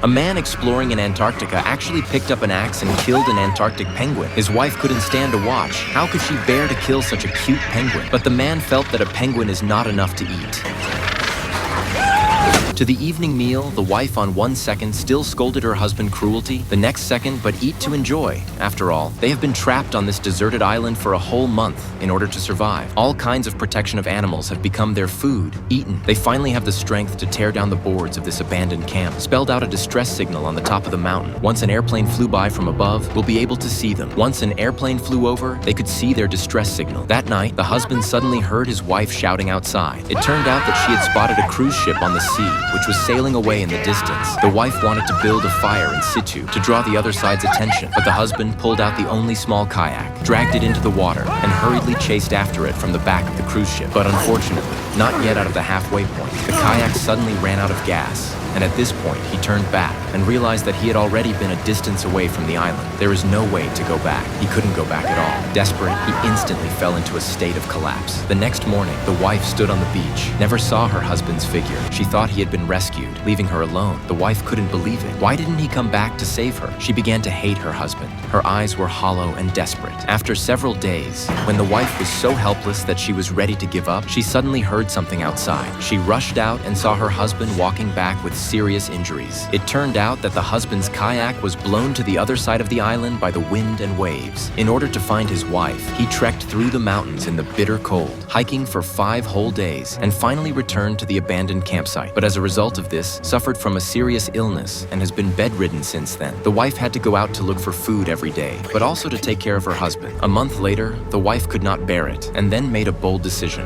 A man exploring in Antarctica actually picked up an axe and killed an Antarctic penguin. His wife couldn't stand to watch. How could she bear to kill such a cute penguin? But the man felt that a penguin is not enough to eat. To the evening meal, the wife on one second still scolded her husband cruelty, the next second but eat to enjoy. After all, they have been trapped on this deserted island for a whole month in order to survive. All kinds of protection of animals have become their food, eaten. They finally have the strength to tear down the boards of this abandoned camp, spelled out a distress signal on the top of the mountain. Once an airplane flew by from above, we'll be able to see them. Once an airplane flew over, they could see their distress signal. That night, the husband suddenly heard his wife shouting outside. It turned out that she had spotted a cruise ship on the sea, which was sailing away in the distance. The wife wanted to build a fire in situ to draw the other side's attention, but the husband pulled out the only small kayak, dragged it into the water, and hurriedly chased after it from the back of the cruise ship. But unfortunately, not yet out of the halfway point, the kayak suddenly ran out of gas. And at this point, he turned back and realized that he had already been a distance away from the island. There is no way to go back. He couldn't go back at all. Desperate, he instantly fell into a state of collapse. The next morning, the wife stood on the beach, never saw her husband's figure. She thought he had been rescued, leaving her alone. The wife couldn't believe it. Why didn't he come back to save her? She began to hate her husband. Her eyes were hollow and desperate. After several days, when the wife was so helpless that she was ready to give up, she suddenly heard something outside. She rushed out and saw her husband walking back with serious injuries. It turned out that the husband's kayak was blown to the other side of the island by the wind and waves. In order to find his wife, he trekked through the mountains in the bitter cold, hiking for 5 whole days, and finally returned to the abandoned campsite. But as a result of this, suffered from a serious illness and has been bedridden since then. The wife had to go out to look for food every day, but also to take care of her husband. A month later, the wife could not bear it, and then made a bold decision.